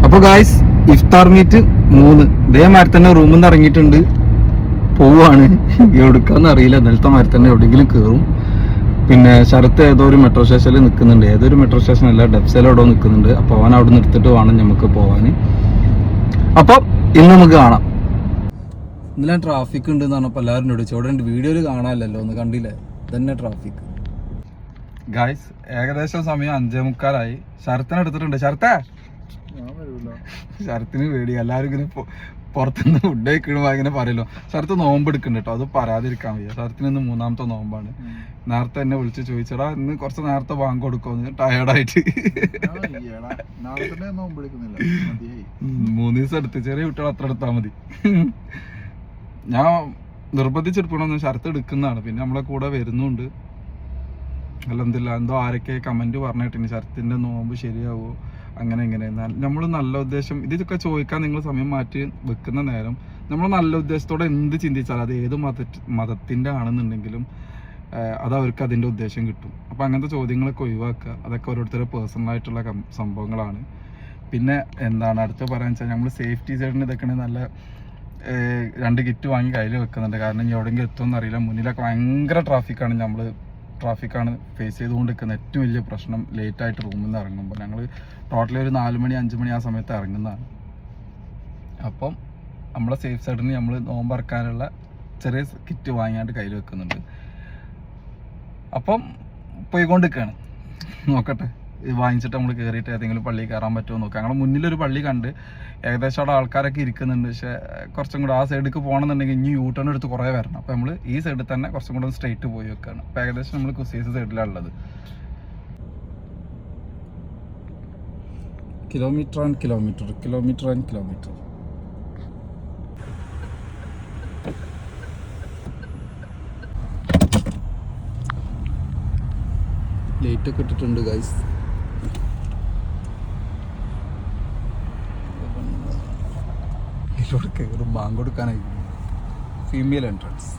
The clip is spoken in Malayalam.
അപ്പോൾ ഗായ്സ് ഇഫ്താർ മീറ്റ് 3 ഇതേമാതിരി തന്നെ റൂമിൽ നിന്ന് ഇറങ്ങിയിട്ടുണ്ട്, പോവാണ്. എവിടുക്കാന്ന് അറിയില്ല, ഇന്നലത്തെ മാതിരി തന്നെ എവിടെയെങ്കിലും കയറും. പിന്നെ ശരത്ത് ഏതോ ഒരു മെട്രോ സ്റ്റേഷനിൽ നിൽക്കുന്നുണ്ട്, ഏതൊരു മെട്രോ സ്റ്റേഷൻ അല്ല, ഡെപ്സലോടോ നിൽക്കുന്നുണ്ട്. അപ്പോൾ അവൻ അവിടെ നിന്ന് എടുത്തിട്ട് വേണം നമുക്ക് പോവാൻ. അപ്പം ഇന്ന് നമുക്ക് കാണാം. ഇന്നലെ ട്രാഫിക് ഉണ്ട് എന്ന് പറഞ്ഞപ്പോൾ എല്ലാവരും ചോദിച്ചു, ഇവിടെ വീഡിയോയിൽ കാണാമല്ലോ, ഒന്ന് കണ്ടില്ലേ, ഇതന്നെ ട്രാഫിക്. ഗായ്സ് ഏകദേശം സമയം 5:45. ശരത്തിനെ എടുത്തിട്ടുണ്ട്. ശരത്തിന് പേടി, എല്ലാവരും ഇങ്ങനെ പുറത്തുനിന്ന് ഫുഡ് കഴിക്കണ ഇങ്ങനെ പറയല്ലോ. ശരത്ത് നോമ്പ് എടുക്കുന്നുണ്ട് കേട്ടോ, അത് പറയാതിരിക്കാൻ വയ്യ. ശരത്തിന് ഇന്ന് 3ാമത്തെ നോമ്പാണ്. നേരത്തെ എന്നെ വിളിച്ച് ചോദിച്ചടാ ഇന്ന് കുറച്ച് നേരത്തെ വാങ്ങി കൊടുക്കുമെന്ന്, ടയേർഡായിട്ട്. 3 ദിവസം എടുത്ത്, ചെറിയ കുട്ടികൾ അത്ര എടുത്താൽ മതി. ഞാൻ നിർബന്ധിച്ചെടുക്കണമെന്ന്, ശരത്ത് എടുക്കുന്നതാണ്. പിന്നെ നമ്മളെ കൂടെ വരുന്നുണ്ട്. അല്ലെന്തില്ല എന്തോ ആരൊക്കെ കമന്റ് പറഞ്ഞിട്ടുണ്ട് ശരത്തിന്റെ നോമ്പ് ശരിയാവോ അങ്ങനെ ഇങ്ങനെ. നമ്മൾ നല്ല ഉദ്ദേശം ഇതൊക്കെ ചോദിക്കാൻ നിങ്ങൾ സമയം മാറ്റി വെക്കുന്ന നേരം നമ്മൾ നല്ല ഉദ്ദേശത്തോടെ എന്ത് ചിന്തിച്ചാൽ അത് ഏത് മതത്തിന്റെ ആണെന്നുണ്ടെങ്കിലും അത് അവർക്ക് അതിന്റെ ഉദ്ദേശം കിട്ടും. അപ്പൊ അങ്ങനത്തെ ചോദ്യങ്ങളൊക്കെ ഒഴിവാക്കുക. അതൊക്കെ ഓരോരുത്തരുടെ പേഴ്സണൽ ആയിട്ടുള്ള സംഭവങ്ങളാണ്. പിന്നെ എന്താണ് അടുത്ത പറയാന്ന് വെച്ചാൽ നമ്മൾ സേഫ്റ്റി സൈഡിന് ഇതൊക്കെ നല്ല 2 കിറ്റ് വാങ്ങി കയ്യിൽ വെക്കുന്നുണ്ട്. കാരണം ഇനി എവിടെയെങ്കിലും എത്തുമെന്ന് അറിയില്ല. മുന്നിലൊക്കെ ഭയങ്കര ട്രാഫിക്കാണ് ഫേസ് ചെയ്തുകൊണ്ടിരിക്കുന്നത്. ഏറ്റവും വലിയ പ്രശ്നം ലേറ്റായിട്ട് റൂമിൽ നിന്ന് ഇറങ്ങുമ്പോൾ. ഞങ്ങൾ ടോട്ടലി ഒരു 4 മണി 5 മണി ആ സമയത്ത് ഇറങ്ങുന്നതാണ്. അപ്പം നമ്മളെ സേഫ് സൈഡിന് നമ്മൾ നോമ്പറക്കാനുള്ള ചെറിയ കിറ്റ് വാങ്ങിയാണ്ട് കയ്യിൽ വെക്കുന്നുണ്ട്. അപ്പം പോയിക്കൊണ്ടിരിക്കുകയാണ്. നോക്കട്ടെ, ഇത് വാങ്ങിച്ചിട്ട് നമ്മൾ കയറിയിട്ട് ഏതെങ്കിലും പള്ളി കയറാൻ പറ്റുമോ നോക്കാം. ഞങ്ങളുടെ മുന്നിലൊരു പള്ളി കണ്ട്, ഏകദേശം അവിടെ ആൾക്കാരൊക്കെ ഇരിക്കുന്നുണ്ട്. പക്ഷേ കുറച്ചും കൂടെ ആ സൈഡിലേക്ക് പോകണമെന്നുണ്ടെങ്കിൽ ഇനി യൂട്ടേൺ എടുത്ത് കുറേ വരണം. അപ്പോൾ നമ്മൾ ഈ സൈഡിൽ തന്നെ കുറച്ചും കൂടെ സ്ട്രെയിറ്റ് പോയി വെക്കുകയാണ്. അപ്പോൾ ഏകദേശം നമ്മൾ കുസൈസ് സൈഡിലാണ് ഉള്ളത്. Kilometre and kilometre. ലൈറ്റൊക്കെ ഇട്ടിട്ടുണ്ട് ഗൈസ്. ഇതിലൂടെ കയറും, ബാങ്ക് കൊടുക്കാനായി. Female entrance.